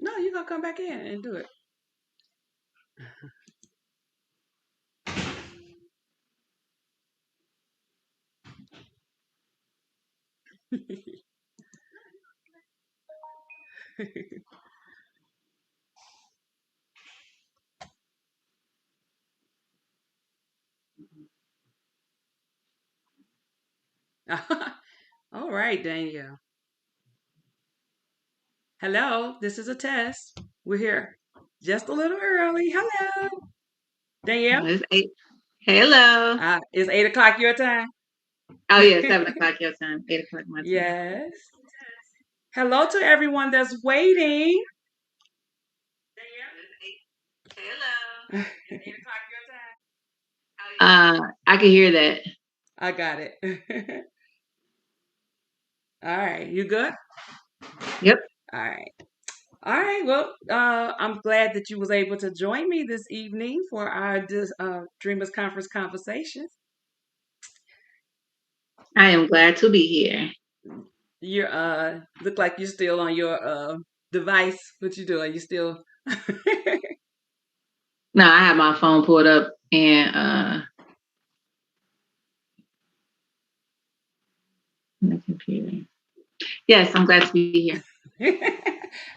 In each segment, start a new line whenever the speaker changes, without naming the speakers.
No, you're gonna come back in and do it. All right, Danielle. Hello, this is a test. We're here just a little early. Hello, Danielle.
It's 8. Hello.
It's 8 o'clock your time.
Oh yeah, 7 o'clock your time. 8 o'clock my time.
Yes. Hello to everyone that's waiting.
Hello. I can hear that.
I got it. All right, you good?
Yep.
All right. All right. Well, I'm glad that you was able to join me this evening for our Dreamers Conference conversations.
I am glad to be here.
You look like you're still on your device. What you doing? You still?
No, I have my phone pulled up and the computer. Yes, I'm glad to be here.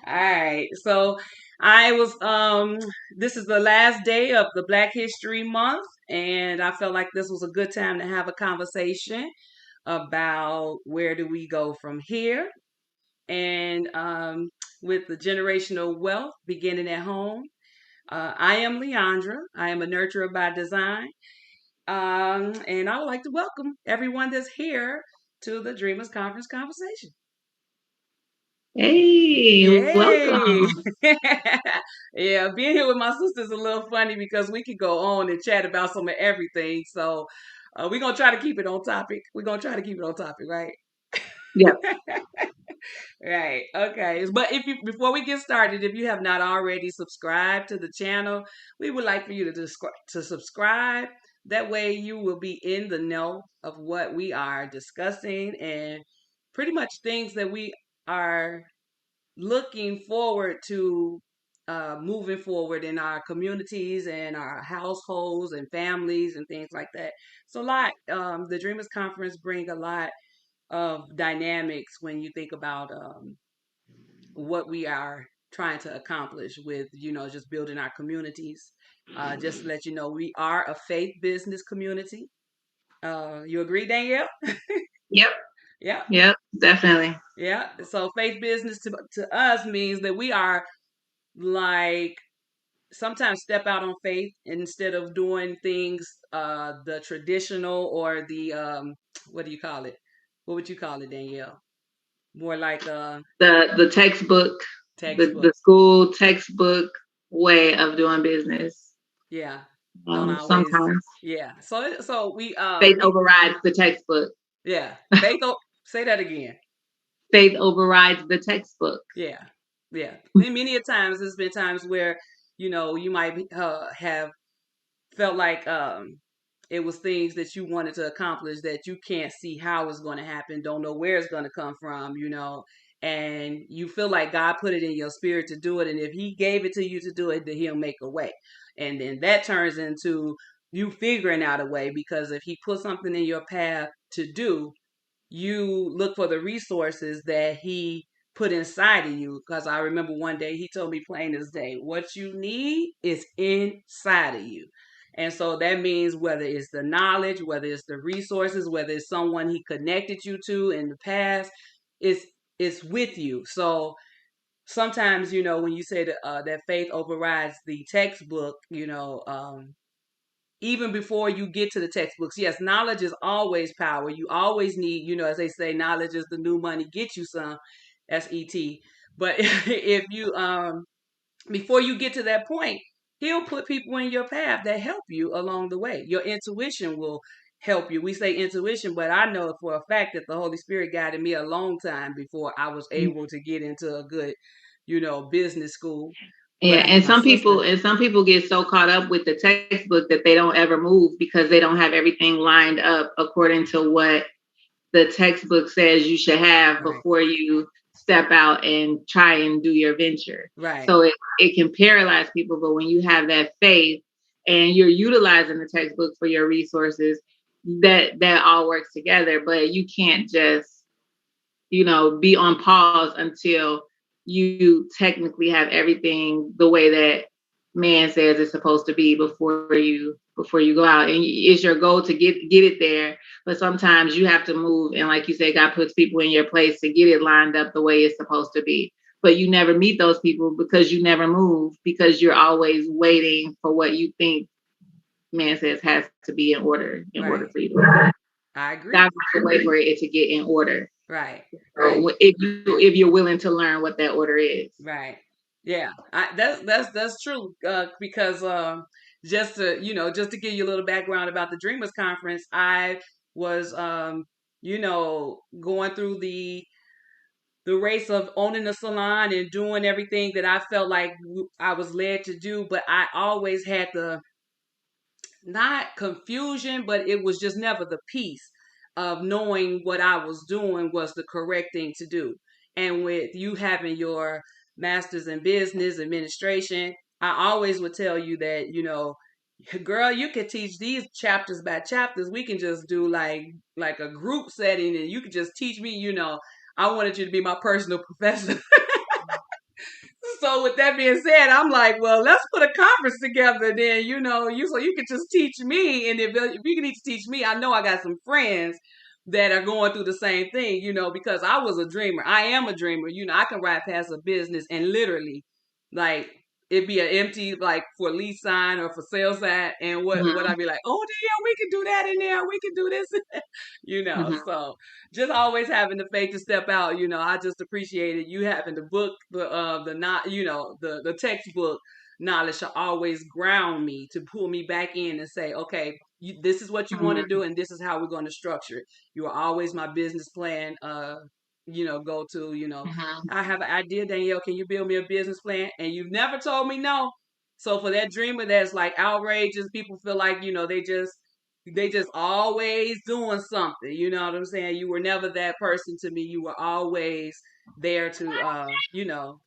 All right. So I was this is the last day of the Black History Month, and I felt like this was a good time to have a conversation about where do we go from here, and with the generational wealth beginning at home. I am Leandra. I am a nurturer by design. And I would like to welcome everyone that's here to the Dreamers Conference conversation.
Hey,
Yay!
welcome.
Yeah, being here with my sister is a little funny because we could go on and chat about some of everything. So we're gonna try to keep it on topic. We're gonna try to keep it on topic, right?
Yep.
Right. Okay. But if you before we get started, if you have not already subscribed to the channel, we would like for you to subscribe. That way you will be in the know of what we are discussing and pretty much things that we are looking forward to moving forward in our communities and our households and families and things like that. So a lot the Dreamers Conference bring a lot of dynamics when you think about what we are trying to accomplish with just building our communities. Just to let you know, we are a faith business community. You agree, Danielle?
Yep.
Yeah,
Yep. Definitely.
yeah. So faith business to us means that we are like sometimes step out on faith instead of doing things the traditional or the what do you call it? What would you call it, Danielle? More like a
The textbook, the
textbook.
school textbook way of doing business.
Yeah. Don't always.
Sometimes
Yeah. So we
faith overrides the textbook.
yeah. Faith say that again.
Faith overrides the textbook.
Yeah. Yeah. And many a times there's been times where you might have felt like it was things that you wanted to accomplish that you can't see how it's going to happen, don't know where it's going to come from, and you feel like God put it in your spirit to do it, and if He gave it to you to do it, then He'll make a way, and then that turns into you figuring out a way because if He put something in your path to do, you look for the resources that He put inside of you. Because I remember one day He told me plain as day, what you need is inside of you. And so that means whether it's the knowledge, whether it's the resources, whether it's someone He connected you to in the past, it's it's with you. So sometimes, when you say that faith overrides the textbook, even before you get to the textbooks. Yes, knowledge is always power. You always need, as they say, knowledge is the new money. Get you some, SET. But if you before you get to that point, he'll put people in your path that help you along the way. Your intuition will help you. We say intuition, but I know for a fact that the Holy Spirit guided me a long time before I was able to get into a good, business school. But
Yeah,
I had my sister.
and some people get so caught up with the textbook that they don't ever move because they don't have everything lined up according to what the textbook says you should have
Right.
before you step out and try and do your venture.
Right.
So it can paralyze people. But when you have that faith and you're utilizing the textbook for your resources, that all works together. But you can't just, be on pause until you technically have everything the way that man says it's supposed to be before you go out. And it's your goal to get it there, but sometimes you have to move, and like you said, God puts people in your place to get it lined up the way it's supposed to be. But you never meet those people because you never move, because you're always waiting for what you think man says has to be in order
Right.
for you to move.
I agree.
God has to wait for it to get in order.
Right. Right.
So if you're willing to learn what that order is.
Right. Yeah. That's true. Because just to give you a little background about the Dreamers Conference, I was going through the race of owning a salon and doing everything that I felt like I was led to do, but I always had the not confusion, but it was just never the peace of knowing what I was doing was the correct thing to do. And with you having your master's in business administration, I always would tell you that, girl, you can teach these chapters by chapters. We can just do like a group setting and you can just teach me, I wanted you to be my personal professor. So with that being said, I'm like, well, let's put a conference together then, so you can just teach me. And if you can need to teach me, I know I got some friends that are going through the same thing, because I was a dreamer. I am a dreamer. I can ride past a business and literally like it'd be an empty like for lease sign or for sale sign. And what
Mm-hmm.
I'd be like, oh damn, we can do that in there. We can do this.
Mm-hmm.
So just always having the faith to step out. I just appreciated you having the book, the not, the textbook knowledge to always ground me, to pull me back in and say, okay, this is what you want to
Mm-hmm.
do, and this is how we're going to structure it. You are always my business plan. Go to.
Mm-hmm.
I have an idea, Danielle. Can you build me a business plan? And you've never told me no. So for that dreamer that's like outrageous, people feel like they just always doing something. You know what I'm saying? You were never that person to me. You were always there to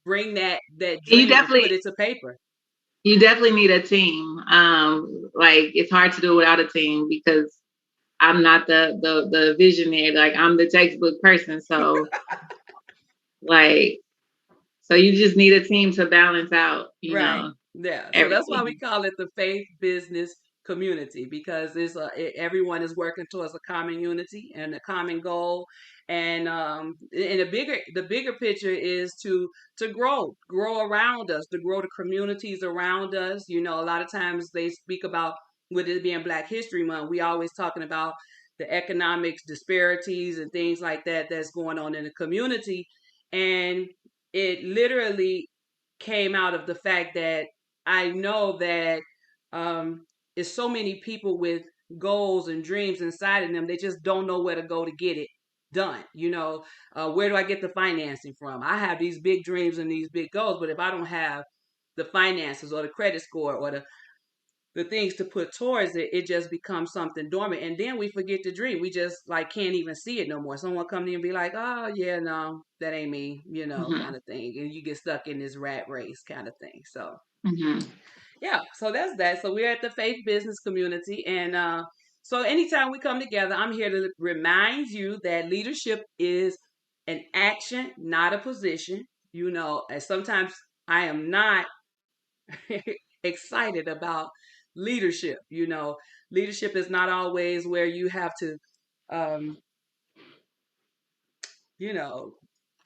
bring that
You
dream and
definitely
put it to paper.
you definitely need a team. Like it's hard to do without a team because I'm not the visionary. Like I'm the textbook person. Like so you just need a team to balance out,
Right. Yeah. So that's why we
everything.
call it the faith business community, because everyone is working towards a common unity and a common goal. And the bigger picture is to grow around us, to grow the communities around us. A lot of times they speak about, with it being Black History Month, we always talking about the economic disparities and things like that that's going on in the community. And it literally came out of the fact that I know that it's so many people with goals and dreams inside of them. They just don't know where to go to get it done. Where do I get the financing from? I have these big dreams and these big goals, but if I don't have the finances or the credit score or the things to put towards it, it just becomes something dormant. And then we forget to dream. We just like can't even see it no more. Someone come to you and be like, oh yeah, no, that ain't me,
Mm-hmm.
kind of thing. And you get stuck in this rat race kind of thing. So
Mm-hmm.
yeah, so that's that. So we're at the faith business community. And so anytime we come together, I'm here to remind you that leadership is an action, not a position. And sometimes I am not excited about leadership. Leadership is not always where you have to, um, you know,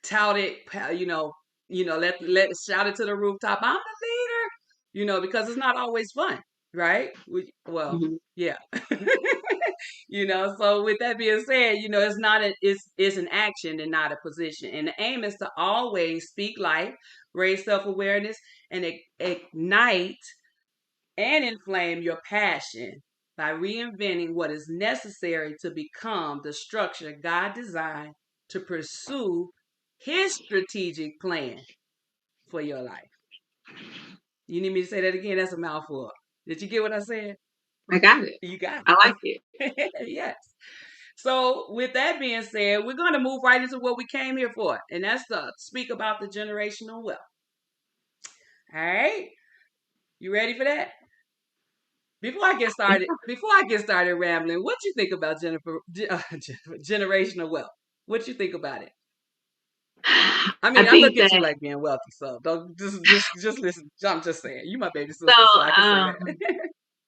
tout it, let shout it to the rooftop. I'm the leader, because it's not always fun, right? Well,
Mm-hmm.
yeah. So with that being said, it's an action and not a position. And the aim is to always speak life, raise self-awareness, and ignite and inflame your passion by reinventing what is necessary to become the structure God designed to pursue His strategic plan for your life. You need me to say that again? That's a mouthful. Did you get what I said?
I got it.
You got
I like it.
it. Yes. So, with that being said, we're going to move right into what we came here for, and that's to speak about the generational wealth. All right, you ready for that? Before I get started rambling, what you think about generational wealth? What you think about it? I
I
mean, I look
think
at you
that
like being wealthy, so don't just listen. I'm just saying, you my baby
so
sister, so I can say that.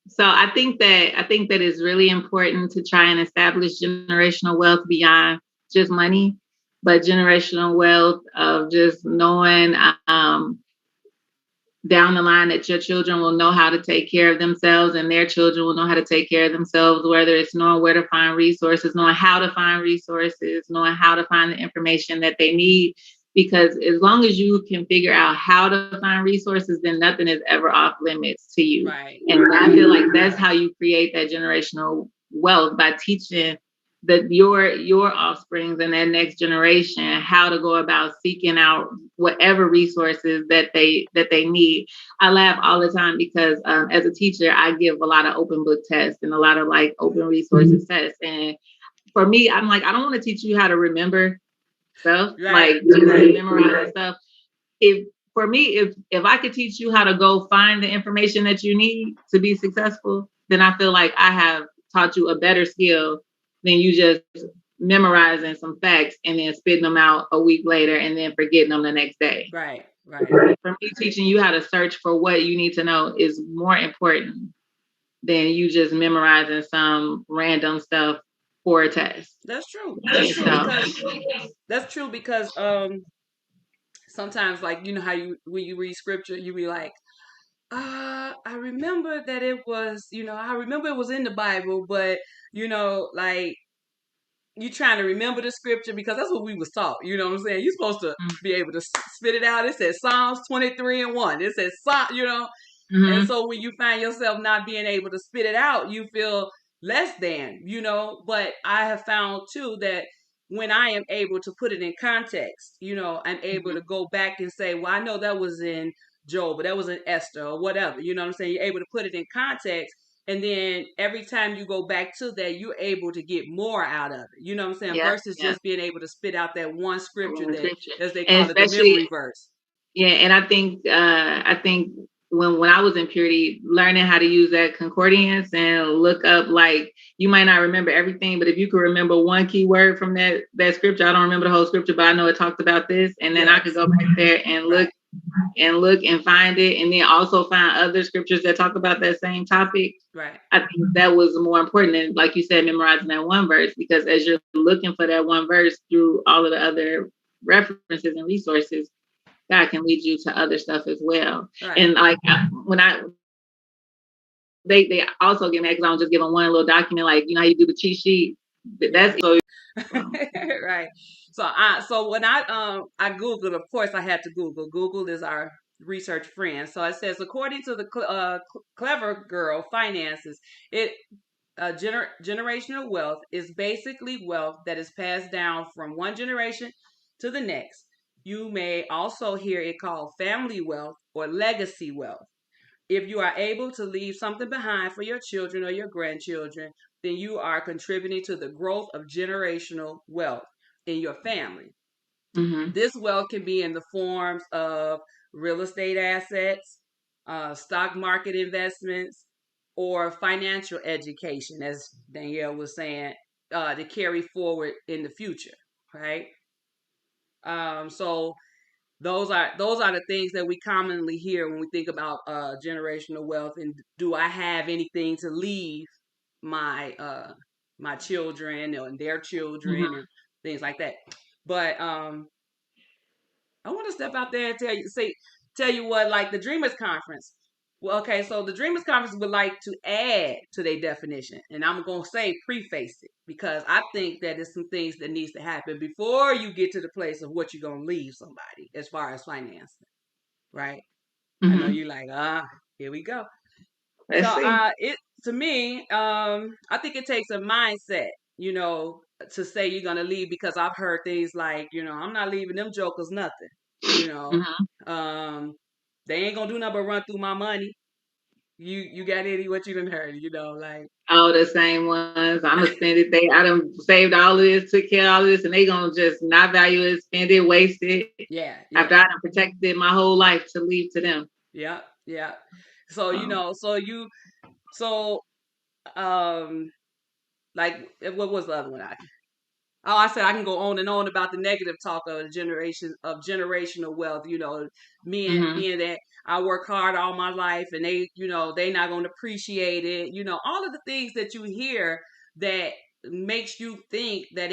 so I think that it's really important to try and establish generational wealth beyond just money, but generational wealth of just knowing down the line that your children will know how to take care of themselves and their children will know how to take care of themselves, whether it's knowing where to find resources, knowing how to find resources, knowing how to find the information that they need. Because as long as you can figure out how to find resources, then nothing is ever off limits to you.
Right,
And I feel like that's how you create that generational wealth, by teaching your offsprings and that next generation how to go about seeking out whatever resources that they need. I laugh all the time because as a teacher, I give a lot of open book tests and a lot of like open resources tests. And for me, I'm like, I don't want to teach you how to remember stuff,
right,
like just memorize stuff. If For me, if I could teach you how to go find the information that you need to be successful, then I feel like I have taught you a better skill than you just memorizing some facts and then spitting them out a week later and then forgetting them the next day.
right, right.
For me, teaching you how to search for what you need to know is more important than you just memorizing some random stuff for a test.
That's true.
So,
That's true because sometimes, like, you know how you when you read scripture, you be like, I remember that it was, I remember it was in the Bible, but like, you trying to remember the scripture because that's what we was taught. You know what I'm saying? You're supposed to be able to spit it out. It says Psalms 23:1. It says, and
mm-hmm.
so when you find yourself not being able to spit it out, you feel less than. But I have found too that when I am able to put it in context, I'm able
Mm-hmm.
to go back and say, well, I know that was in Job, but that was in Esther or whatever. You know what I'm saying? You're able to put it in context. And then every time you go back to that, you're able to get more out of it. You know what I'm saying?
Yep,
Versus
yep.
just being able to spit out that one scripture that,
Scripture.
as they
And
call it, the
especially,
memory verse.
yeah, and I think when I was in purity, learning how to use that concordance and look up, like, you might not remember everything, but if you could remember one key word from that scripture, I don't remember the whole scripture, but I know it talked about this, and then I could
Yes.
go back there and
Right.
look and find it, and then also find other scriptures that talk about that same topic.
Right.
I think that was more important than, like you said, memorizing that one verse, because as you're looking for that one verse through all of the other references and resources, God can lead you to other stuff as well.
Right.
And like when they also get mad because I don't just give them one little document, like, how you do the cheat sheet. That's
Yeah.
so.
Right. So when I googled, of course I had to Google. Google is our research friend. So it says, according to the Clever Girl Finances, it generational wealth is basically wealth that is passed down from one generation to the next. You may also hear it called family wealth or legacy wealth. If you are able to leave something behind for your children or your grandchildren, then you are contributing to the growth of generational wealth in your family.
Mm-hmm.
This wealth can be in the forms of real estate assets, stock market investments, or financial education, as Danielle was saying, to carry forward in the future, right? So those are the things that we commonly hear when we think about generational wealth. And do I have anything to leave my my children and their children
Mm-hmm.
and things like that? But I want to step out there and tell you what, like the Dreamers Conference. Well, okay, so the Dreamers Conference would like to add to their definition, and I'm gonna say preface it because I think that there's some things that needs to happen before you get to the place of what you're gonna leave somebody as far as financing, right? I know
Mm-hmm.
you like, here we go. So
Let's see.
it to me, I think it takes a mindset, to say you're gonna leave, because I've heard things like, I'm not leaving them jokers nothing, you know.
Mm-hmm.
Um they ain't gonna do nothing but run through my money, You got any what you done heard? Like
All the same ones. I'm gonna spend it. I done saved all of this, took care of all of this, and they gonna just not value it, spend it, waste it.
yeah,
After
yeah,
I done protected it my whole life to leave to them.
yeah, yeah. So
So,
so um like what was the other one? I said I can go on and on about the negative talk of generational wealth.
mm-hmm,
Being that I work hard all my life and they not going to appreciate it. All of the things that you hear that makes you think that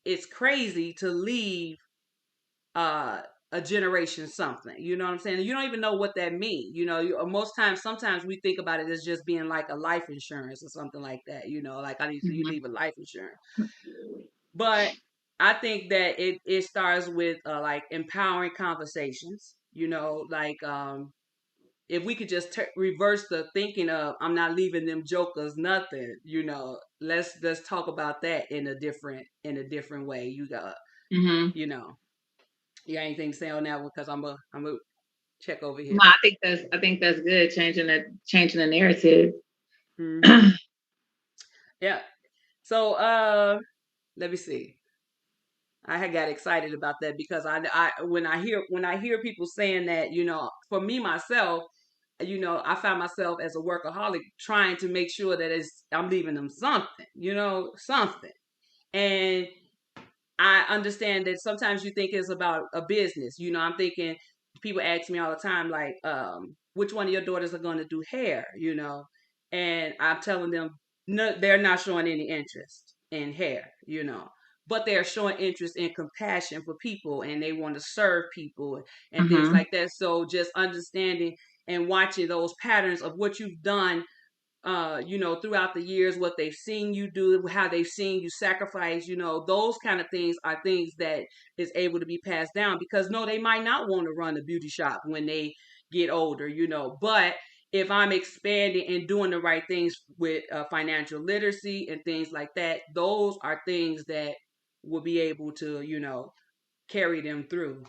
it's crazy to leave uh a generation something. You know what I'm saying? You don't even know what that means. Most times, sometimes we think about it as just being like a life insurance or something like that. Like you
mm-hmm,
leave a life insurance. But I think that it starts with like empowering conversations. Like if we could just reverse the thinking of I'm not leaving them jokers nothing. Let's talk about that in a different way.
mm-hmm.
You know, you got anything to say on that one? Because I'm a check over
No,
here.
I think that's good. Changing the narrative.
Hmm. Yeah. So let me see. I had got excited about that because when I hear people saying that, for me myself, I find myself as a workaholic trying to make sure that I'm leaving them something, something. And I understand that sometimes you think it's about a business. I'm thinking people ask me all the time, like, which one of your daughters are going to do hair, and I'm telling them, no, they're not showing any interest in hair, but they're showing interest in compassion for people and they want to serve people and things
Mm-hmm,
like that. So just understanding and watching those patterns of what you've done throughout the years, what they've seen you do, how they've seen you sacrifice, those kind of things are things that is able to be passed down because no, they might not want to run a beauty shop when they get older, but if I'm expanding and doing the right things with financial literacy and things like that, those are things that will be able to, carry them through.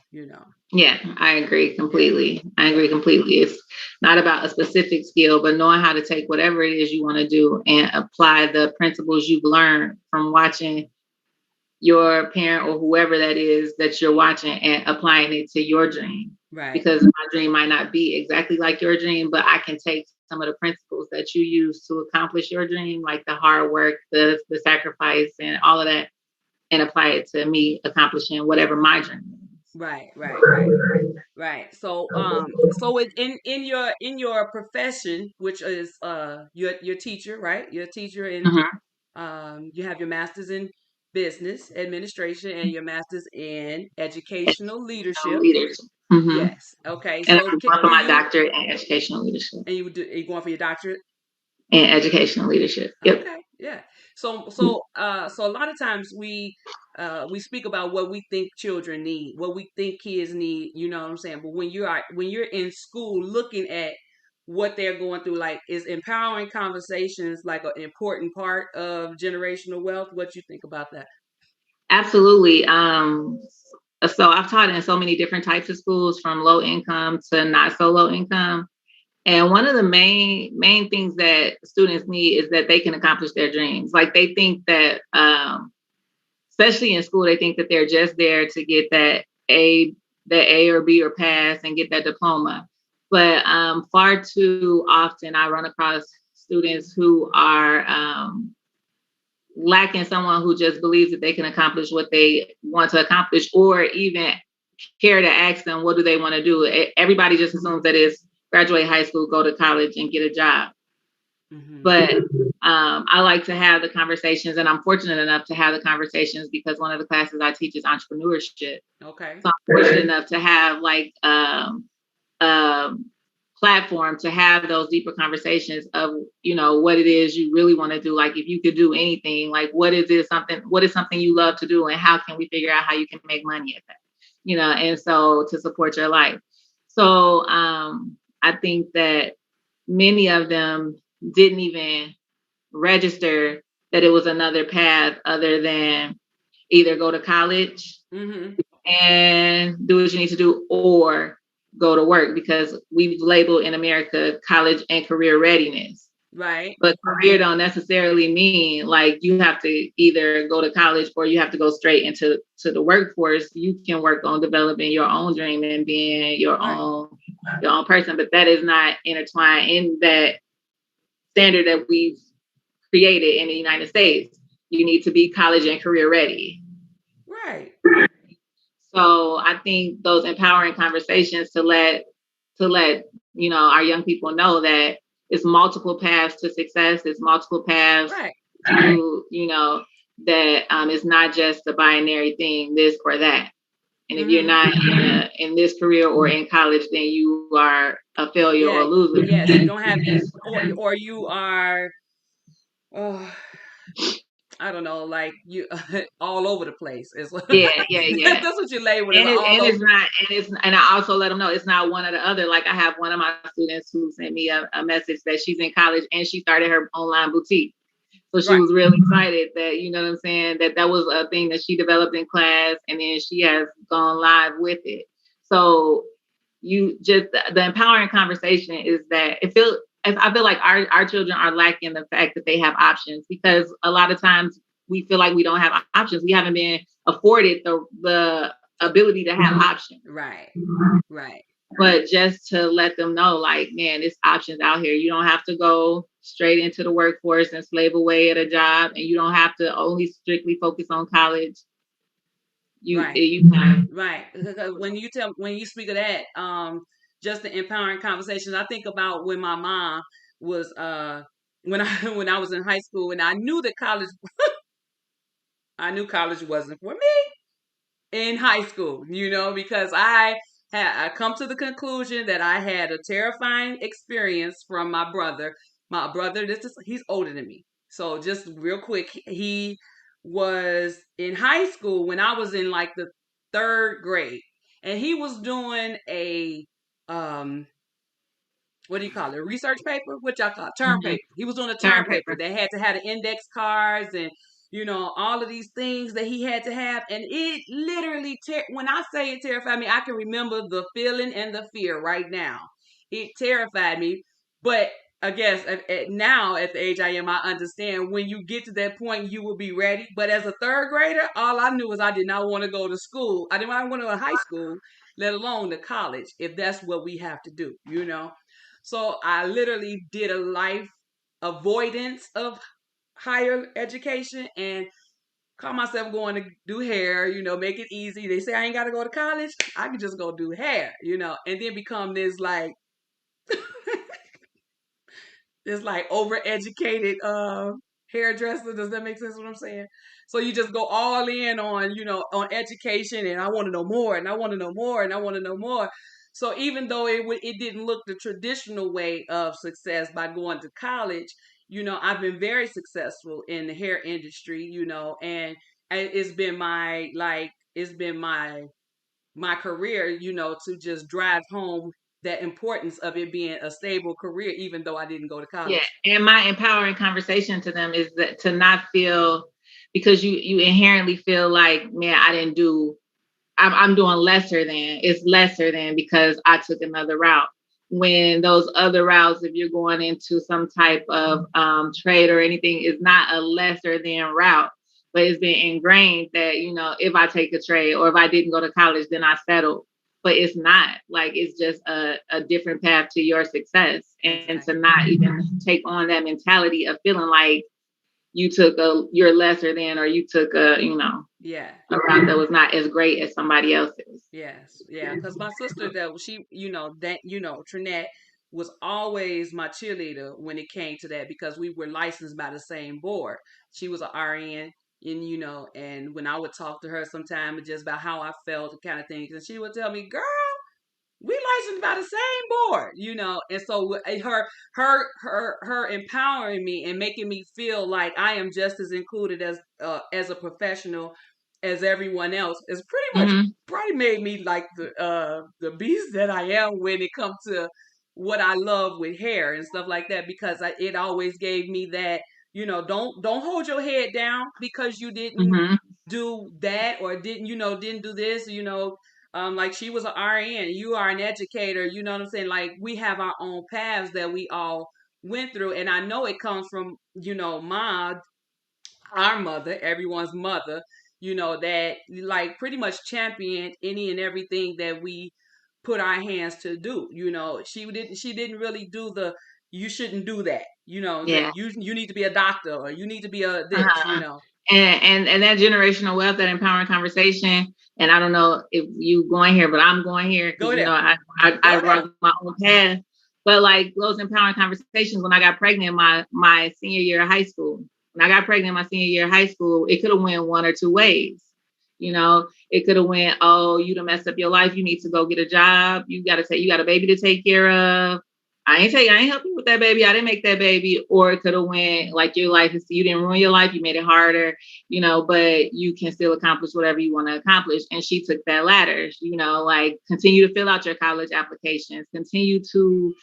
yeah, I agree
Yeah.
completely. I
Yeah.
agree completely. It's not about a specific skill, but knowing how to take whatever it is you want to do and apply the principles you've learned from watching your parent or whoever that is that you're watching and applying it to your dream.
Right.
Because my dream might not be exactly like your dream, but I can take some of the principles that you use to accomplish your dream, like the hard work, the sacrifice, and all of that, and apply it to me accomplishing whatever my dream is.
Right. Right. Right. Right. So in your profession, which is your teacher, right? You're a teacher and
Mm-hmm.
you have your master's in business administration and your master's in educational leadership.
Leadership. Mm-hmm.
Yes. Okay.
And
So
I'm going for
can
my
you
doctorate in educational leadership.
and you going for your doctorate?
In educational leadership. Yep.
Okay, yeah. So a lot of times we speak about what we think children need, what we think kids need, you know what I'm saying? But when you're in school looking at what they're going through, like is empowering conversations like an important part of generational wealth? What you think about that?
Absolutely. So I've taught in so many different types of schools, from low income to not so low income. And one of the main things that students need is that they can accomplish their dreams. Like they think that, especially in school, they think that they're just there to get that A or B or pass and get that diploma. But far too often, I run across students who are lacking someone who just believes that they can accomplish what they want to accomplish, or even care to ask them what do they want to do. Everybody just assumes that it's graduate high school, go to college, and get a job.
Hmm.
But I like to have the conversations, and I'm fortunate enough to have the conversations because one of the classes I teach is entrepreneurship.
Okay.
So I'm fortunate enough to have like platform to have those deeper conversations of what it is you really want to do. Like if you could do anything, like what is something you love to do, and how can we figure out how you can make money at that, and so to support your life. So I think that many of them didn't even register that it was another path other than either go to college
Hmm.
and do what you need to do, or go to work, because we've labeled in America college and career readiness.
Right.
But career don't necessarily mean like you have to either go to college or you have to go straight into the workforce. You can work on developing your own dream and being your
Right.
own person, but that is not intertwined in that standard that we've created in the United States. You need to be college and career ready.
Right.
So I think those empowering conversations to let our young people know that it's multiple paths to success. It's multiple paths
Right.
to that it's not just a binary thing, this or that. And if you're not in this career or in college, then you are a failure or a loser.
Yes, you don't have these, or you are, oh, I don't know, like you all over the place. Is
Yeah.
that's what you label as
And
all over.
it's not, and I also let them know it's not one or the other. Like I have one of my students who sent me a message that she's in college and she started her online boutique. So she
Right.
was really excited that, you know what I'm saying, that was a thing that she developed in class, and then she has gone live with it. So you just, the empowering conversation is that I feel like our children are lacking the fact that they have options, because a lot of times we feel like we don't have options. We haven't been afforded the ability to have options.
Right. Right.
But just to let them know, like, man, there's options out here. You don't have to go straight into the workforce and slave away at a job, and you don't have to only strictly focus on college. You can.
Right. Because when you speak of that, just the empowering conversations, I think about when my mom was when I when I was in high school, and I knew college wasn't for me in high school, because I come to the conclusion that I had a terrifying experience from my brother. My brother, he's older than me. So just real quick, he was in high school when I was in like the third grade, and he was doing a um what do you call it? Research paper? What y'all call it? Term
Mm-hmm.
paper. He was doing a
Term
term paper
paper.
that had to have the index cards and all of these things that he had to have, and it literally when I say it terrified me, I can remember the feeling and the fear right now. It terrified me, but I guess now at the age I am, I understand when you get to that point, you will be ready. But as a third grader, all I knew was I did not want to go to school. I didn't want to go to high school, let alone to college, if that's what we have to do. So I literally did a life avoidance of higher education and call myself going to do hair, make it easy. They say I ain't got to go to college. I can just go do hair, and then become this like overeducated hairdresser. Does that make sense what I'm saying? So you just go all in on education, and I want to know more, and I want to know more, and I want to know more. So even though it didn't look the traditional way of success by going to college, I've been very successful in the hair industry, and it's been my career, to just drive home that importance of it being a stable career, even though I didn't go to
Yeah.
college.
And my empowering conversation to them is that to not feel, because you inherently feel like, man, I'm doing lesser than, it's lesser than because I took another route. When those other routes, if you're going into some type of trade or anything, is not a lesser than route, but it's been ingrained that, if I take a trade or if I didn't go to college, then I settle. But it's not, like, it's just a different path to your success. And to
Exactly.
not even take on that mentality of feeling like you're lesser than, or you took
Yeah.
a route that was not as great as somebody else's.
Yes. Yeah. Because my sister, that she, Trinette was always my cheerleader when it came to that, because we were licensed by the same board. She was an RN. And when I would talk to her sometime just about how I felt and kind of things, and she would tell me, "Girl, we licensed by the same board," and so her empowering me and making me feel like I am just as included as a professional as everyone else is pretty much
Mm-hmm.
probably made me like the beast that I am when it comes to what I love with hair and stuff like that, because it always gave me that, don't hold your head down because you didn't
Mm-hmm.
do that or didn't do this. like she was an RN, you are an educator, you know what I'm saying? Like we have our own paths that we all went through. And I know it comes from, our mother, everyone's mother, that like pretty much championed any and everything that we put our hands to do. She didn't really do the you shouldn't do that.
Yeah.
You need to be a doctor or you need to be a this.
Uh-huh. And that generational wealth, that empowering conversation. And I don't know if you going here, but I'm going here
Go
because
there.
I
Go there.
walk my own path. But like those empowering conversations, when I got pregnant my senior year of high school, when I got pregnant my senior year of high school, it could have went one or two ways. It could have went, oh, you done messed up your life. You need to go get a job. You got a baby to take care of. I ain't help you with that baby. I didn't make that baby. Or it could have went like your life is, you didn't ruin your life. You made it harder, but you can still accomplish whatever you want to accomplish. And she took that ladder, like continue to fill out your college applications, continue to,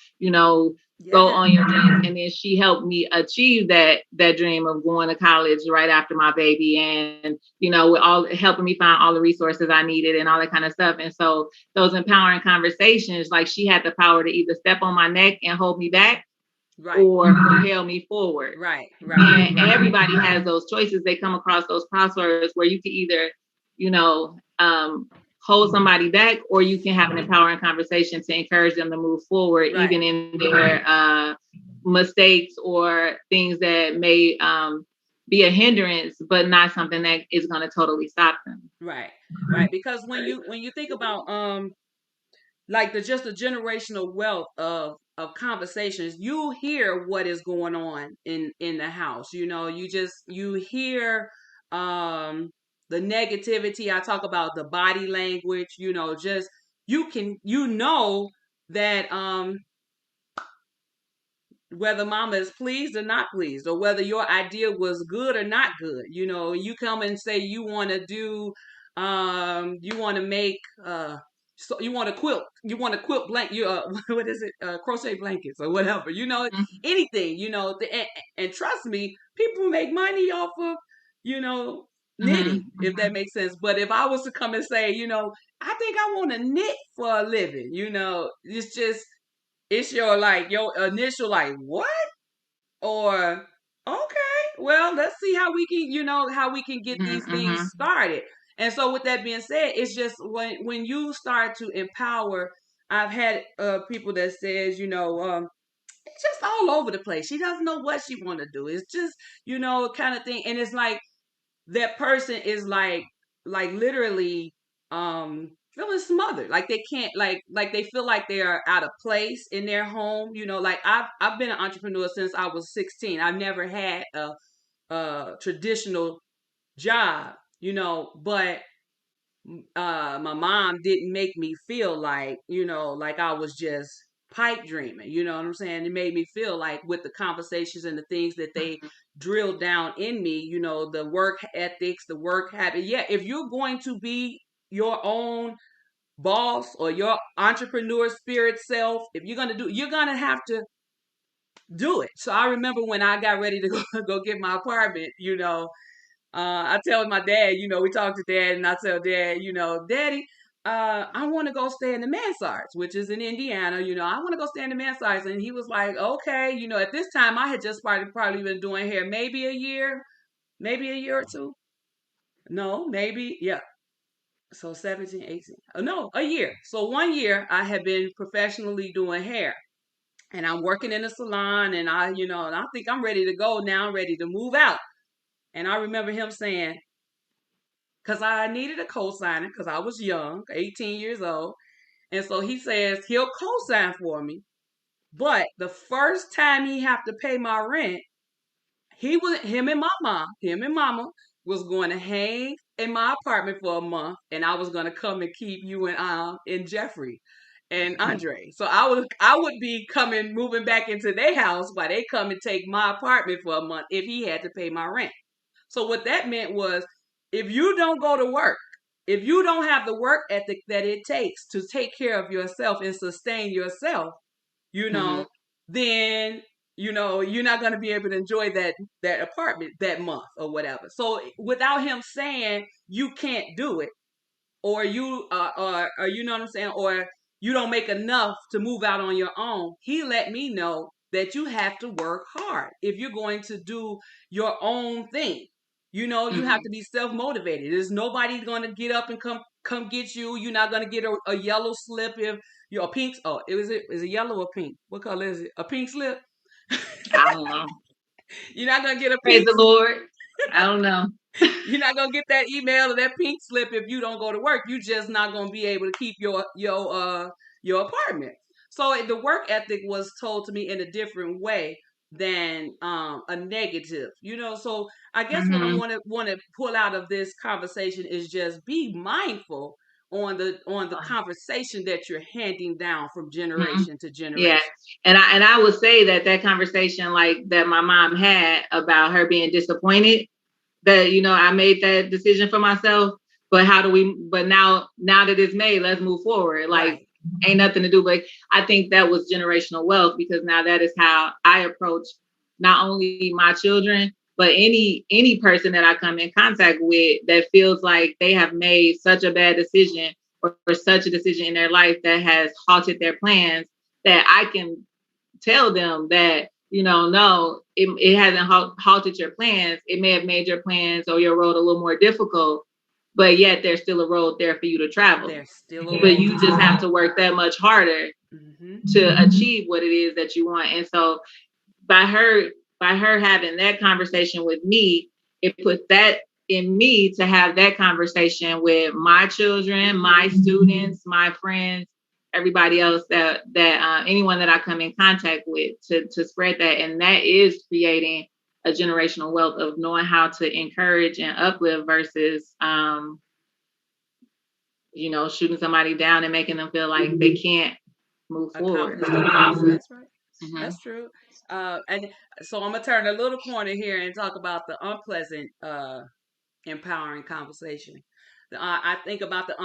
go
Yeah.
on your dreams. And then she helped me achieve that dream of going to college right after my baby. And, with all helping me find all the resources I needed and all that kind of stuff. And so those empowering conversations, like she had the power to either step on my neck and hold me back
Right.
or propel me forward.
Right.
And
Right.
everybody has those choices. They come across those crossroads where you can either, you know, um, hold somebody back, or you can have an empowering conversation to encourage them to move forward,
Right.
even in their mistakes or things that may be a hindrance, but not something that is going to totally stop them.
Right. Right. Because when you think about like the generational wealth of conversations, you hear what is going on in the house. You hear um the negativity. I talk about the body language. Just that whether mama is pleased or not pleased, or whether your idea was good or not good. You come and say you want to make so you want to quilt blank you what is it, crochet blankets or whatever, anything, and trust me, people make money off of you know knitting, if that makes sense. But if I was to come and say, I think I want to knit for a living, it's your initial like what, or okay, well, let's see how we can get these things
Mm-hmm.
started. And so with that being said, it's just when you start to empower, I've had people that says, it's just all over the place. She doesn't know what she want to do. It's just, kind of thing. And it's like that person is like literally feeling smothered, like they can't, like they feel like they are out of place in their home. Like I've been an entrepreneur since I was 16. I've never had a traditional job, but my mom didn't make me feel like, like I was just pipe dreaming. You know what I'm saying? It made me feel like, with the conversations and the things that they drilled down in me, the work ethics, the work habit. Yeah, if you're going to be your own boss or your entrepreneur spirit self, if you're gonna do, you're gonna have to do it. So I remember when I got ready to go get my apartment, I tell my dad, we talk to dad, and I tell dad, Daddy, I want to go stay in the Mansards, which is in Indiana. I want to go stay in the Mansards. And he was like, okay. At this time, I had just probably been doing hair maybe a year or two. No, maybe, yeah. So 17, 18. Oh, no, a year. So 1 year I had been professionally doing hair. And I'm working in a salon, and and I think I'm ready to go now. I'm ready to move out. And I remember him saying, because I needed a co-signer because I was young, 18 years old. And so he says he'll co-sign for me. But the first time he have to pay my rent, him and mama was going to hang in my apartment for a month, and I was going to come and keep you and Jeffrey and Andre. So I would be moving back into their house while they come and take my apartment for a month if he had to pay my rent. So what that meant was, if you don't go to work, if you don't have the work ethic that it takes to take care of yourself and sustain yourself, you
Mm-hmm.
know, then you're not going to be able to enjoy that apartment that month or whatever. So without him saying you can't do it, or you or you know what I'm saying, or you don't make enough to move out on your own. He let me know that you have to work hard if you're going to do your own thing. You know, you have
Mm-hmm.
to be self motivated. There's nobody going to get up and come get you. You're not going to get a yellow slip if you're a pink. Oh, is it yellow or pink? What color is it? A pink slip.
I don't know.
You're not going to get a
Praise
pink.
the Lord. I don't know.
You're not gonna get that email or that pink slip if you don't go to work. You just not gonna be able to keep your apartment. So the work ethic was told to me in a different way than a negative. You know, so I guess what I
Mm-hmm.
want to pull out of this conversation is just be mindful on the conversation that you're handing down from
Mm-hmm.
generation to
Yeah,
generation.
and I would say that that conversation like that my mom had about her being disappointed that I made that decision for myself. But how do we? But now that it's made, let's move forward. Like
Right.
ain't nothing to do. But I think that was generational wealth because now that is how I approach not only my children but any person that I come in contact with that feels like they have made such a bad decision or such a decision in their life that has halted their plans that I can tell them that no, it hasn't halted your plans. It may have made your plans or your road a little more difficult, but yet there's still a road there for you to travel.
There's still a
But
road
you
to
just have
travel.
to work that much harder
Hmm.
to achieve what it is that you want. And so by her by her having that conversation with me, it put that in me to have that conversation with my children, my students, my friends, everybody else that anyone that I come in contact with to spread that, and that is creating a generational wealth of knowing how to encourage and uplift versus shooting somebody down and making them feel like they can't move forward.
Accomplish the things. That's right.
Mhm.
That's true. And so I'm gonna turn a little corner here and talk about the unpleasant, empowering conversation. I think about the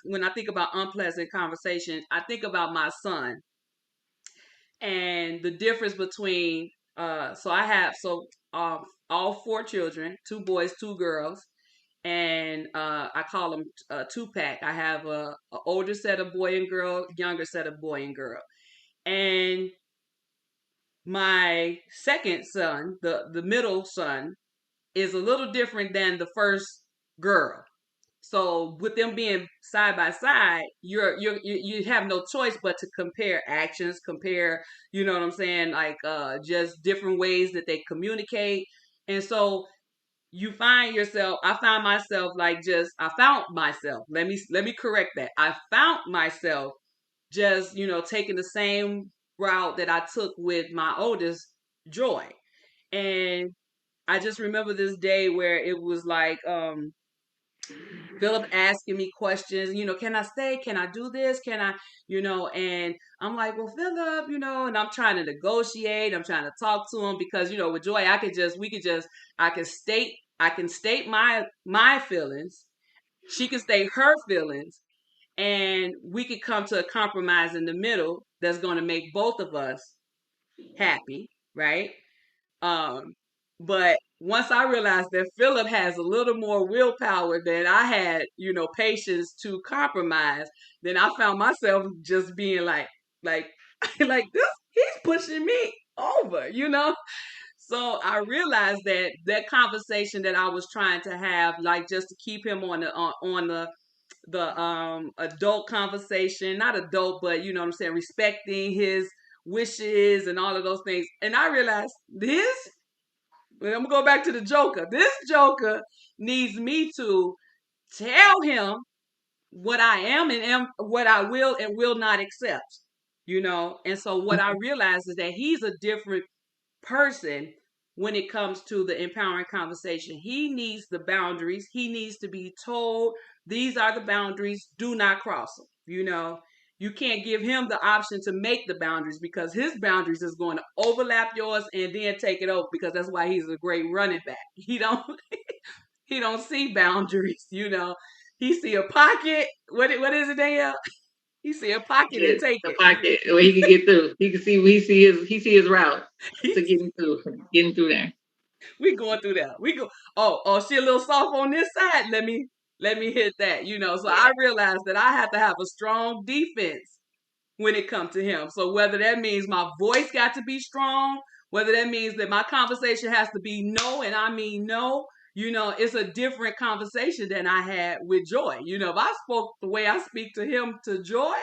when I think about unpleasant conversation, I think about my son and the difference between. So I have all four children, two boys, two girls, and I call them two pack. I have a older set of boy and girl, younger set of boy and girl, and my second son, the middle son, is a little different than the first girl. So with them being side by side, you have no choice but to compare actions, compare, you know what I'm saying, like just different ways that they communicate. And so you find yourself, I found myself like just I found myself. Let me correct that. I found myself just taking the same route that I took with my oldest, Joy. And I just remember this day where it was like Philip asking me questions, can I stay? Can I do this? Can I, and I'm like, well, Philip, and I'm trying to negotiate. I'm trying to talk to him because, with Joy, I can state my feelings. She can state her feelings, and we could come to a compromise in the middle that's going to make both of us happy, right? Um, but once I realized that Philip has a little more willpower than I had, patience to compromise, then I found myself just being like, like this, he's pushing me over. So I realized that that conversation that I was trying to have, like just to keep him on the adult conversation, not adult, but you know what I'm saying, respecting his wishes and all of those things. And I realized I'm gonna go back to the Joker. This Joker needs me to tell him what I am and what I will and will not accept. And so what I realized is that he's a different person when it comes to the empowering conversation. He needs the boundaries. He needs to be told these are the boundaries. Do not cross them. You can't give him the option to make the boundaries because his boundaries is going to overlap yours and then take it over because that's why he's a great running back. He don't see boundaries. He see a pocket. What is it, Danielle? He see a pocket and
Get
take
the
it.
pocket where he can get through. He can see he see his route to getting through there.
We going through that. We go. Oh, she a little soft on this side. Let me. let me hit that, So I realized that I have to have a strong defense when it comes to him. So whether that means my voice got to be strong, whether that means that my conversation has to be no, and I mean no, it's a different conversation than I had with Joy. If I spoke the way I speak to him to Joy,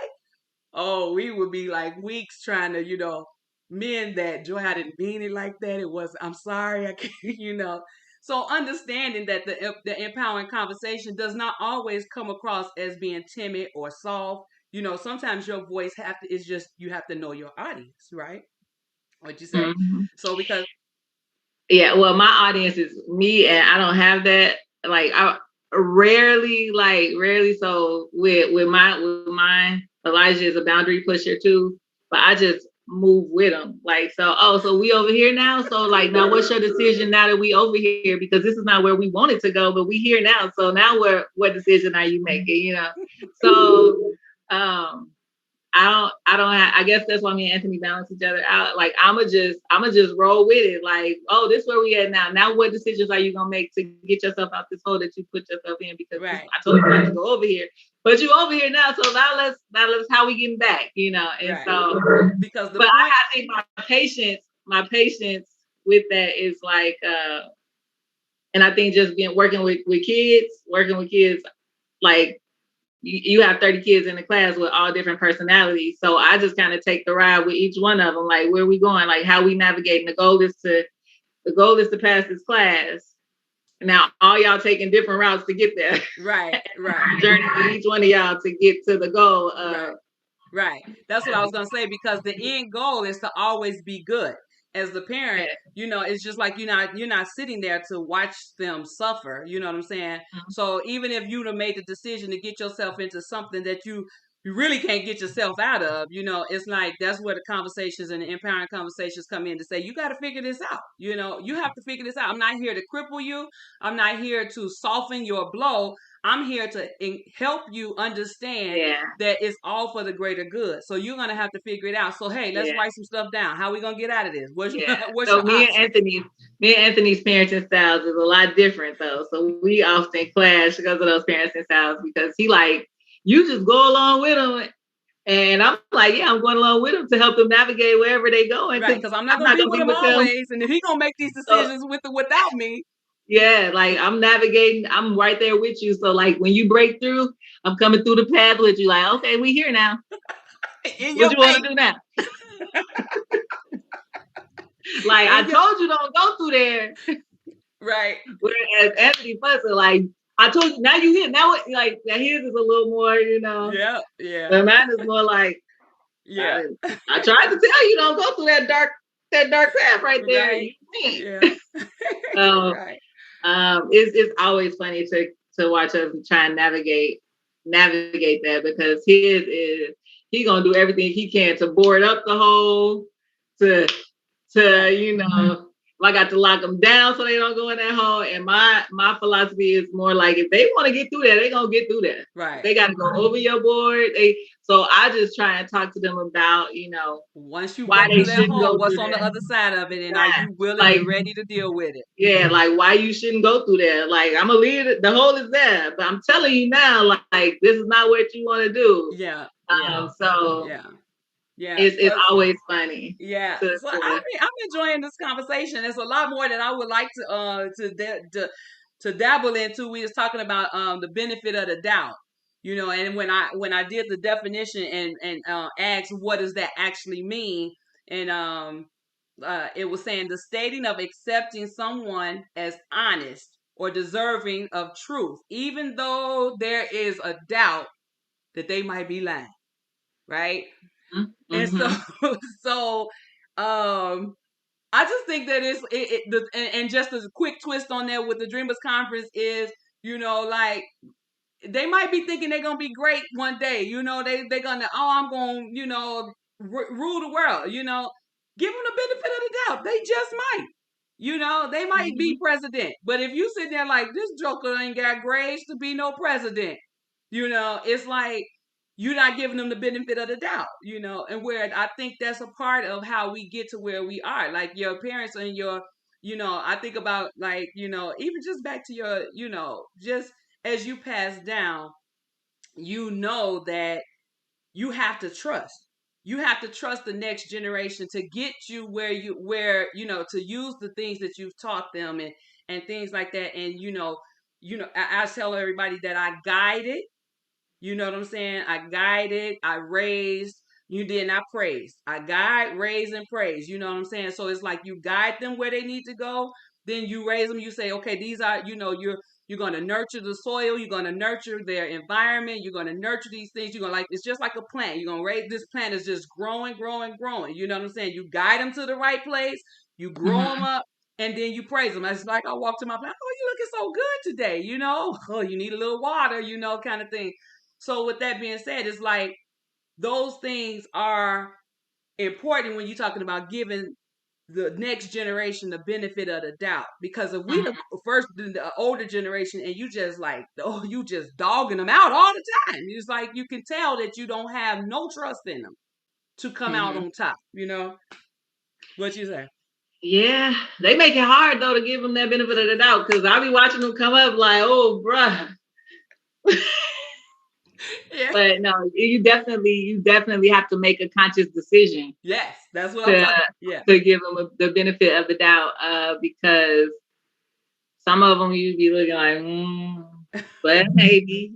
oh, we would be like weeks trying to, mend that. Joy, I didn't mean it like that. It was, I'm sorry, I can't, So understanding that the empowering conversation does not always come across as being timid or soft. Sometimes your voice is just, you have to know your audience, right? What you say?
Mm-hmm.
So because
Yeah, well, my audience is me, and I don't have that. Like, I rarely. So with mine, Elijah is a boundary pusher too, but I just move with him. Like, so we over here now. So like, now what's your decision now that we over here? Because this is not where we wanted to go, but we here now. So now what decision are you making? So um I don't have, I guess that's why me and Anthony balance each other out. Like I'ma just roll with it. Like, oh, this is where we at now. Now what decisions are you gonna make to get yourself out this hole that you put yourself in? Because
right,
I told you not to go over here. But you over here now. So now let's how we getting back, And
right.
so
Because the
but
point,
I think my patience with that is like and I think just being working with kids, like you have 30 kids in the class with all different personalities. So I just kind of take the ride with each one of them. Like, where are we going? Like, how we navigating? The goal is to pass this class. Now, all y'all taking different routes to get there.
right, right,
Journey with each one of y'all to get to the goal.
right. Right. That's what I was gonna say, because the end goal is to always be good. As the
Yeah.
parent, it's just like you're not sitting there to watch them suffer. You know what I'm saying? So even if you'd have made the decision to get yourself into something that you really can't get yourself out of, it's like that's where the conversations and the empowering conversations come in to say, you got to figure this out. You have to figure this out. I'm not here to cripple you. I'm not here to soften your blow. I'm here to help you understand
Yeah.
that it's all for the greater good. So you're gonna have to figure it out. So hey, let's
Yeah.
write some stuff down. How are we gonna get out of this? What's
Yeah.
what's
So
your option?
me and Anthony's parenting styles is a lot different though. So we often clash because of those parenting styles because he like, you just go along with him. And I'm like, yeah, I'm going along with them to help them navigate wherever they going
Right,
because
because I'm not
I'm
gonna
not
be
going to
with
be
him
with them.
always, and if he gonna make these
So
decisions with or without me,
yeah, like I'm navigating, I'm right there with you. So like when you break through, I'm coming through the path with you. Like, okay, we here now.
in
What
your
you want
face,
to do now? Like I
in your
told you, don't go through there.
right,
Whereas Anthony Fussell, like I told you, now you here. Now what? Like now his is a little more.
yeah, yeah,
But mine is more like
yeah,
I tried to tell you, don't go through that dark path right there.
right,
You can't.
yeah,
So
right,
it's always funny to watch us try and navigate that because his is he gonna do everything he can to board up the hole, to to
right,
I got to lock them down so they don't go in that hole. And my philosophy is more like if they want to get through there, they gonna get through there.
right.
They got to go over your board. So I just try and talk to them about
Once you
why
go
they
through that
shouldn't
hole,
go
what's
through
on the
there.
other side of it, and are
Yeah.
you willing
Like
and ready to deal with it?
yeah, like why you shouldn't go through there. Like I'm gonna leave it. The hole is there, but I'm telling you now, like this is not what you want to do.
Yeah, yeah,
So
yeah, yeah.
it's
So
always funny
yeah,
to,
so
to
I'm enjoying this conversation. It's a lot more than I would like to dabble into. We was talking about the benefit of the doubt, and when I did the definition and asked what does that actually mean, and it was saying the stating of accepting someone as honest or deserving of truth, even though there is a doubt that they might be lying, right? And so
mm-hmm.
so um I just think that and just as a quick twist on there with the Dreamers Conference is, like they might be thinking they're gonna be great one day. They're gonna, I'm gonna, rule the world. Give them the benefit of the doubt. They just might. They might
Mm-hmm.
be president. But if you sit there like this joker ain't got grades to be no president, it's like you're not giving them the benefit of the doubt, and where I think that's a part of how we get to where we are. Like your parents and I think about like, even just back to your, just as you pass down, you know that you have to trust. You have to trust the next generation to get you where to use the things that you've taught them and things like that. And I tell everybody that I guided. You know what I'm saying? I guided, I raised, you did not praise. I guide, raise, and praise. You know what I'm saying? So it's like you guide them where they need to go, then you raise them. You say, okay, these are, you're gonna nurture the soil, you're gonna nurture their environment, you're gonna nurture these things, you're gonna like it's just like a plant. You're gonna raise this plant is just growing, growing, growing. You know what I'm saying? You guide them to the right place, you grow them
Mm-hmm.
up, and then you praise them. It's like I walk to my plant, oh, you looking so good today, oh, you need a little water, kind of thing. So with that being said, it's like those things are important when you're talking about giving the next generation the benefit of the doubt. Because if we the
Mm-hmm.
first the older generation and you just like, oh, you just dogging them out all the time. It's like you can tell that you don't have no trust in them to come out
Mm-hmm.
on top. What you say?
Yeah, they make it hard though to give them that benefit of the doubt because I'll be watching them come up like, oh, bruh.
Yeah.
But no, you definitely have to make a conscious decision
Yes, that's what I'm
to
talking. Yeah.
to give them the benefit of the doubt, because some of them you'd be looking like, but maybe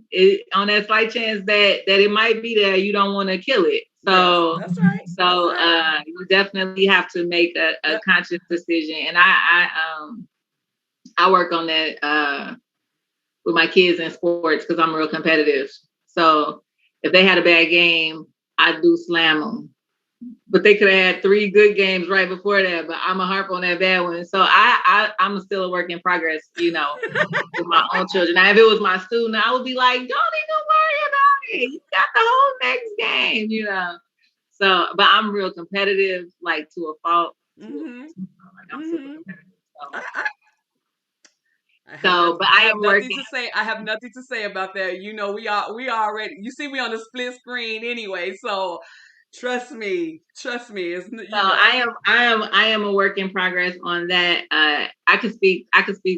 on that slight chance that it might be there, you don't want to kill it.
Yes,
So
that's right. That's
so
right.
you definitely have to make a
Yep.
conscious decision, and I work on that with my kids in sports because I'm real competitive. So if they had a bad game, I do slam them. But they could have had 3 good games right before that. But I'm a harp on that bad one. So I'm still a work in progress, with my own children. Now, if it was my student, I would be like, don't even worry about it. You got the whole next game. So, but I'm real competitive, like to a fault.
Mm-hmm.
Like I'm super
Mm-hmm.
competitive.
I,
So,
I I have
so,
nothing.
but
I
I
have
am
nothing
working.
to say. I have nothing to say about that. We already. You see, we on the split screen anyway. So, trust me. Trust me. It's
So I am a work in progress on that. I could speak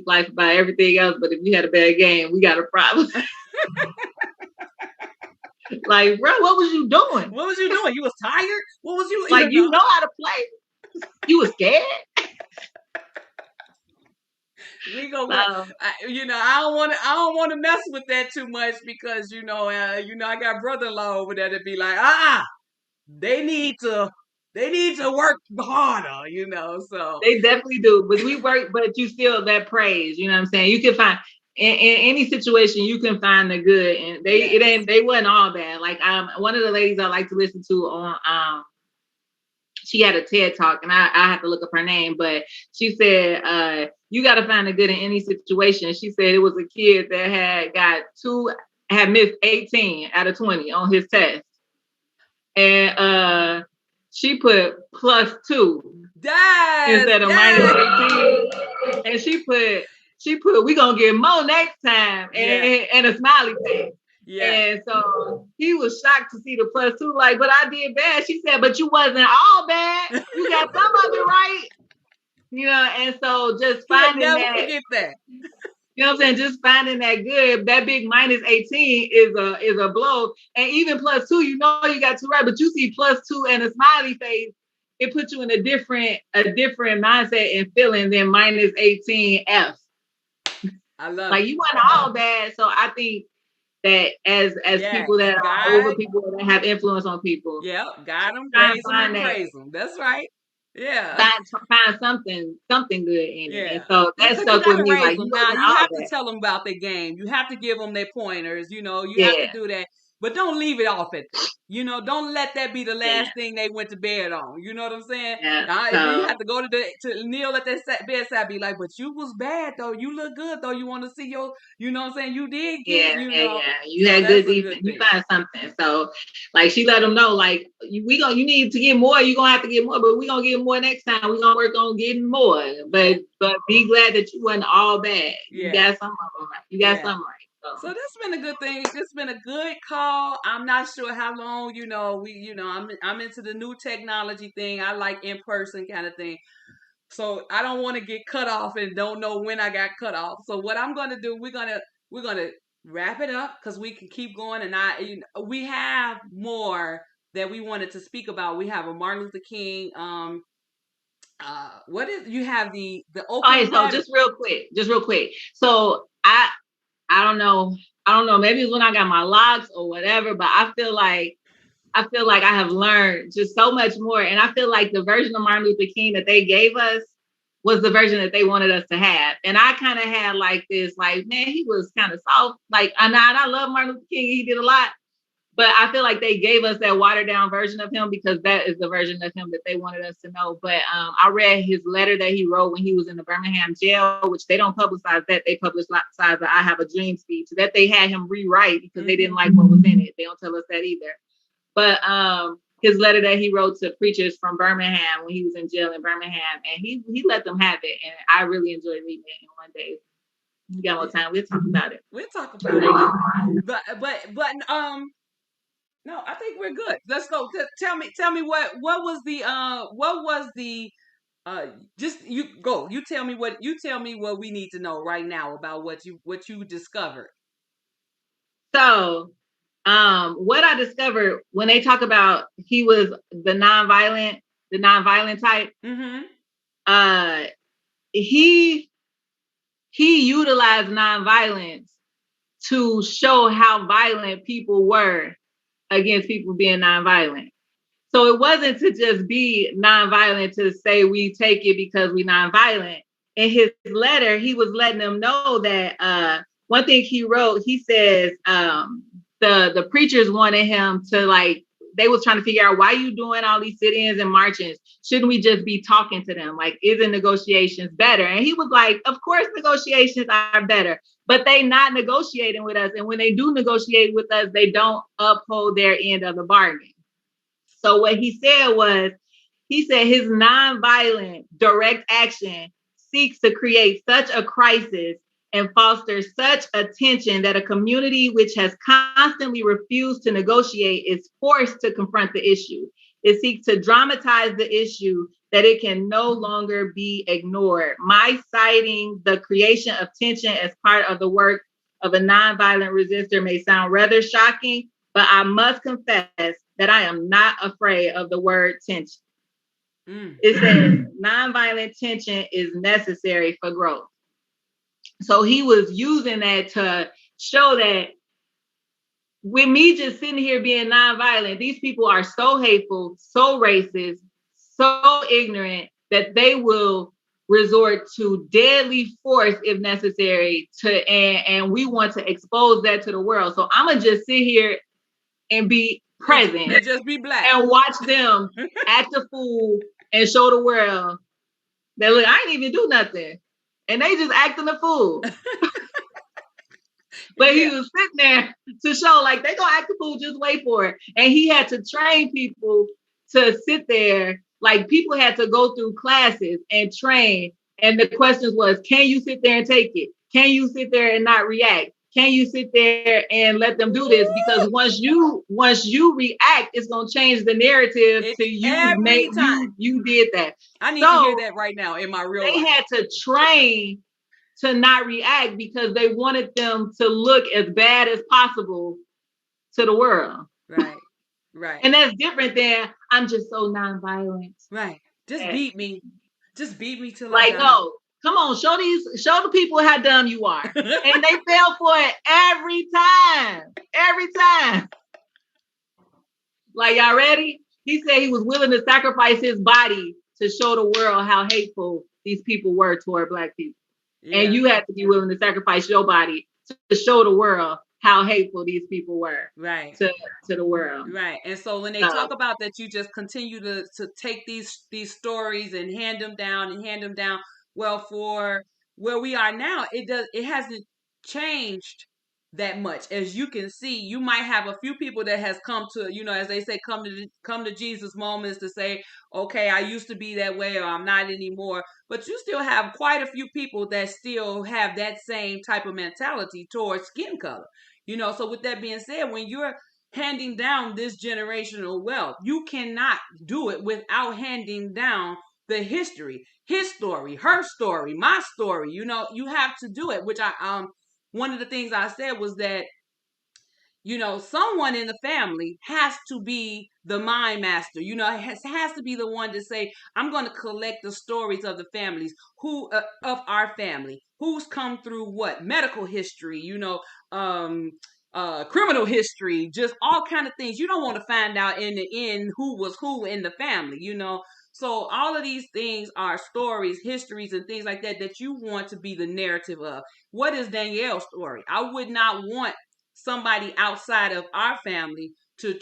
life about everything else, but if you had a bad game, we got a problem. Like, bro, what was you doing?
What was you doing? You was tired. What was you?
Like, you know how to play. You was scared.
We go.
So
I don't want to. I don't want to mess with that too much because I got brother-in-law over there to be like, they need to. They need to work harder. So
they definitely do. But we work, but you still that praise. You know what I'm saying? You can find in any situation you can find the good, and
yes.
they wasn't all bad. Like one of the ladies I like to listen to on she had a TED talk, and I have to look up her name, but she said, you got to find the good in any situation. She said it was a kid that had missed 18 out of 20 on his test. And she put +2
Yes.
instead of
Yes.
-18. And she put, we gonna get more next time,
Yeah.
and a smiley face.
Yeah.
And so he was shocked to see the +2, like, but I did bad. She said, but you wasn't all bad. You got some of it right. And so just
He'll
finding
never
that,
forget that.
you know what I'm saying? Just finding that good, that big -18 is a blow. And even +2, you got 2 right, but you see +2 and a smiley face, it puts you in a different mindset and feeling than -18 F.
I love
Like
it.
you weren't all bad. So I think that as
Yes.
people that are over
God.
people that have influence on people,
Yep. Got them.
try and
Raise them
find
and
that
praise them. That's right. Yeah.
find something good in it. And
Yeah.
so
Yeah,
that
because you
stuck
got
with
to
me.
raise
Like
them.
you
Now,
wasn't
you
all
have to
that.
tell them about their game. You have to give them their pointers. You have to
Yeah,
do that. But don't leave it off at that. Don't let that be the
yeah,
last thing they went to bed on. You know what I'm saying?
yeah.
You
So
have to go to kneel at that bedside, be like, but you was bad though. You look good though. You want to see you know what I'm saying? You did
yeah, yeah,
get.
yeah. You
So
had
that's
good
a good
defense. You
thing.
find something. So, like she let them know, like you need to get more. You gonna have to get more, but we gonna get more next time. We gonna work on getting more.
Yeah.
But be glad that you wasn't all bad. You
Yeah.
got some of them right. You got
Yeah.
some right.
So
So
that's been a good thing. It's been a good call. I'm not sure how long, I'm into the new technology thing. I like in person kind of thing. So I don't want to get cut off and don't know when I got cut off. So what I'm gonna do, we're gonna wrap it up because we can keep going. And we have more that we wanted to speak about. We have a Martin Luther King. What is you have the
Okay,
open
so
letter.
just real quick. So I don't know. I don't know. Maybe it's when I got my locks or whatever, but I feel like I have learned just so much more. And I feel like the version of Martin Luther King that they gave us was the version that they wanted us to have. And I kind of had like this, like, man, he was kind of soft. Like, and I love Martin Luther King. He did a lot. But I feel like they gave us that watered down version of him because that is the version of him that they wanted us to know. But I read his letter that he wrote when he was in the Birmingham jail, which they don't publicize that. They publicize the I Have a Dream speech that they had him rewrite because they didn't like what was in it. They don't tell us that either. But his letter that he wrote to preachers from Birmingham when he was in jail in Birmingham, and he let them have it. And I really enjoyed reading it. And one day, we got more time, we'll talk about it.
We'll talk about it. But no, I think we're good. Let's go. Tell me what was the uh just you go. You tell me what we need to know right now about what you discovered.
So, what I discovered when they talk about he was the nonviolent type,
Mm-hmm.
uh, he utilized nonviolence to show how violent people were against people being nonviolent. So it wasn't to just be nonviolent to say we take it because we nonviolent. In his letter, he was letting them know that one thing he wrote, he says the preachers wanted him to like, they was trying to figure out why you doing all these sit-ins and marches. Shouldn't we just be talking to them? Like, isn't negotiations better? And he was like, of course negotiations are better, but they not negotiating with us. And when they do negotiate with us, they don't uphold their end of the bargain. So what he said was, he said his nonviolent direct action seeks to create such a crisis and foster such a tension that a community which has constantly refused to negotiate is forced to confront the issue. It seeks to dramatize the issue that it can no longer be ignored. My citing the creation of tension as part of the work of a nonviolent resistor may sound rather shocking, but I must confess that I am not afraid of the word tension. It says nonviolent tension is necessary for growth. So he was using that to show that with me just sitting here being nonviolent, these people are so hateful, so racist, so ignorant that they will resort to deadly force if necessary and we want to expose that to the world. So I'm gonna just sit here and be present
and just be black
and watch them act a fool and show the world that look, I ain't even do nothing. And they just acting a fool. But he was sitting there to show like they gonna act a fool, just wait for it. And he had to train people to sit there. Like people had to go through classes and train. And the questions was, can you sit there and take it? Can you sit there and not react? Can you sit there and let them do this? Because once you react, it's gonna change the narrative to you make you did that.
I need to hear that right now in my real life.
They had to train to not react because they wanted them to look as bad as possible to the world.
Right. Right.
And that's different than I'm just so nonviolent.
Right. Just beat me. Just beat me till
like, no, come on, show the people how dumb you are. And they fell for it every time. Every time. Like, y'all ready? He said he was willing to sacrifice his body to show the world how hateful these people were toward Black people. Yeah. And you have to be willing to sacrifice your body to show the world how hateful these people were,
right,
to the world.
Right. And so when they talk about that, you just continue to take these stories and hand them down. Well, for where we are now, it hasn't changed that much. As you can see, you might have a few people that has come to, as they say, come to Jesus moments to say, okay, I used to be that way or I'm not anymore. But you still have quite a few people that still have that same type of mentality towards skin color. So with that being said, when you're handing down this generational wealth, you cannot do it without handing down the history, his story, her story, my story. You have to do it, which one of the things I said was that, someone in the family has to be the mind master. It has to be the one to say, I'm going to collect the stories of the families of our family, who's come through what medical history, um, criminal history, just all kind of things. You don't want to find out in the end who was who in the family. So all of these things are stories, histories, and things like that you want to be the narrative of. What is Danielle's story? I would not want somebody outside of our family to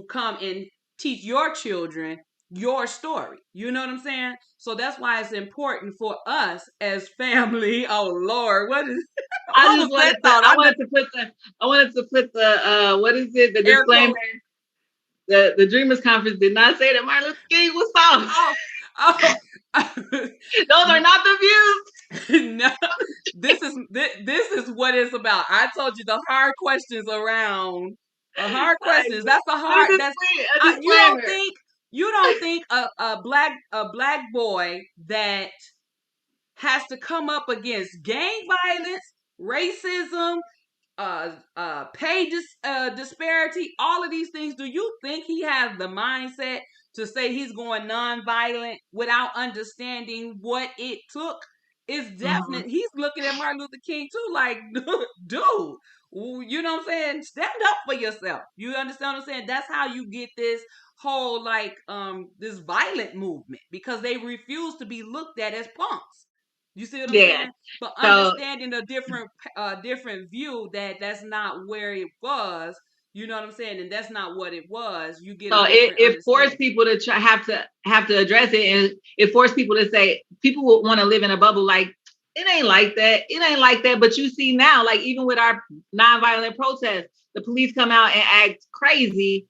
come and teach your children your story. You know what I'm saying? So that's why it's important for us as family. Oh Lord, what is
I
what
just
was that
wanted to.
thought? I just
I wanted to put the what is it? The
air
disclaimer.
quotes.
The Dreamers Conference did not say that Martin Luther King was soft.
Oh, oh.
Those are not the views.
No, this is what it's about. I told you the hard questions around. Hard questions. That's a
There's
hard. That's
a
you don't
disclaimer.
think a black boy that has to come up against gang violence, racism, pay disparity, all of these things. Do you think he has the mindset to say he's going nonviolent without understanding what it took? It's
Mm-hmm.
definite. He's looking at Martin Luther King too, like, dude, you know what I'm saying? Stand up for yourself. You understand what I'm saying? That's how you get this whole this violent movement, because they refuse to be looked at as punks. You see what I'm
Yeah.
saying? But
So
understanding a different view, that that's not where it was. You know what I'm saying? And that's not what it was. You get a
so
different
it forced
understanding.
people to have to address it, and it forced people to say people would want to live in a bubble. Like it ain't like that. It ain't like that. But you see now, like even with our nonviolent protests, the police come out and act crazy,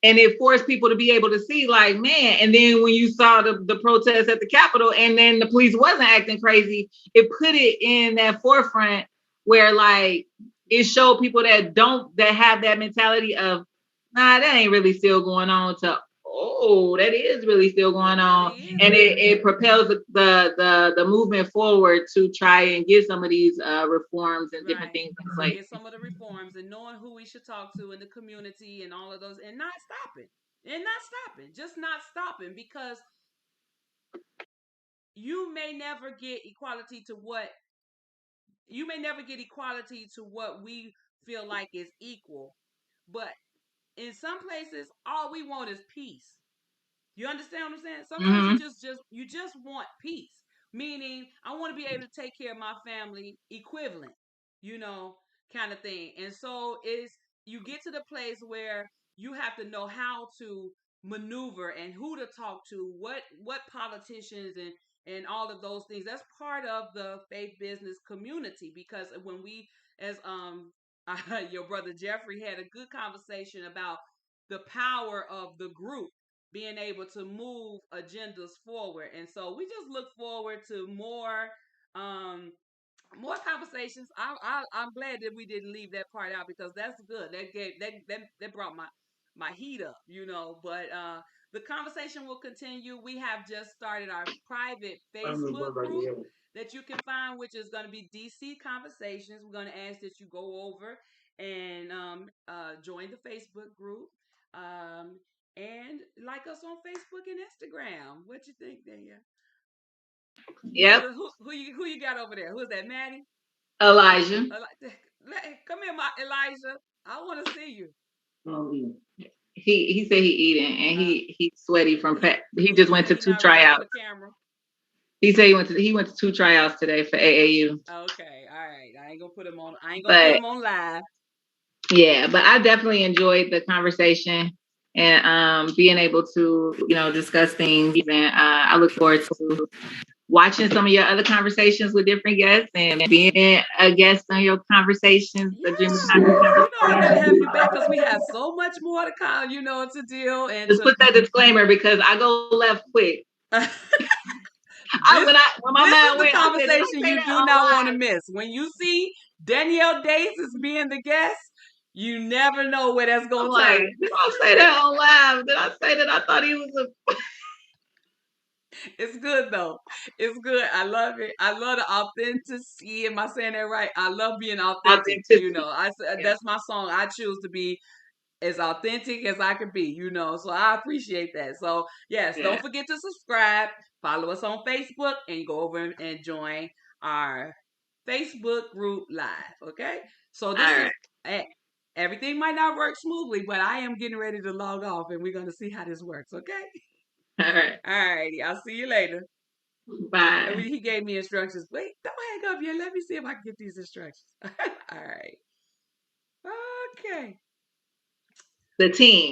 and it forced people to be able to see, like, man. And then when you saw the protests at the Capitol, and then the police wasn't acting crazy, it put it in that forefront where, like, it showed people that have that mentality of, nah, that ain't really still going on, to, oh, that is really still
It
going on.
really
And
is.
it propels the movement forward to try and get some of these reforms and different
Right.
things in place.
Get some of the reforms and knowing who we should talk to in the community and all of those, and not stopping. And not stopping. Just not stopping, because you may never get equality to what we feel like is equal. But in some places, all we want is peace. You understand what I'm saying? Sometimes
Mm-hmm.
you just want peace. Meaning, I want to be able to take care of my family equivalent, you know, kind of thing. And so it's you get to the place where you have to know how to maneuver and who to talk to, what politicians and all of those things. That's part of the faith business community, because when we as your brother Jeffrey had a good conversation about the power of the group being able to move agendas forward. And so we just look forward to um more conversations. I'm glad that we didn't leave that part out, because that's good. That brought my heat up, But the conversation will continue. We have just started our private Facebook group that you can find, which is going to be DC Conversations. We're going to ask that you go over and join the Facebook group. And like us on Facebook and Instagram. What you think, Danielle?
Yep.
Who you got over there? Who's that, Maddie?
Elijah.
Come here, my Elijah. I want to see you.
He said he eating, and
Uh,
he's sweaty from
he
he just
he
went
said
to
he's
two
not ready for the
tryouts.
camera.
He said he went to two tryouts today for AAU.
Okay, all right. I ain't gonna put him on. I ain't gonna put
But
him on live.
yeah, but I definitely enjoyed the conversation and being able to discuss things, and I look forward to watching some of your other conversations with different guests and being a guest on your conversations, the Dream
Yeah, I gotta have you back, because we have so much more to come. To deal and
Just
to
put that disclaimer because I go left quick.
this
When my
this is
mind
the
went, I said, did I
conversation
say
you
that
do
on
not want to
live?
miss. When you see Danielle Days as being the guest, you never know where that's
I'm
gonna
like,
turn.
did I say that on live? Did I say that I thought he was a
It's good though. It's good. I love it. I love the authenticity. Am I saying that right? I love being authentic. You know,
Authenticity.
I said
Yeah.
that's my song. I choose to be as authentic as I can be, you know. So I appreciate that. So yes,
Yeah.
don't forget to subscribe, follow us on Facebook, and go over and join our Facebook group live. Okay. So
All
this is
right.
everything might not work smoothly, but I am getting ready to log off, and we're gonna see how this works. Okay.
All right.
All righty. I'll see you later.
Bye.
He gave me instructions. Wait, don't hang up yet. Let me see if I can get these instructions. All right. Okay.
The team.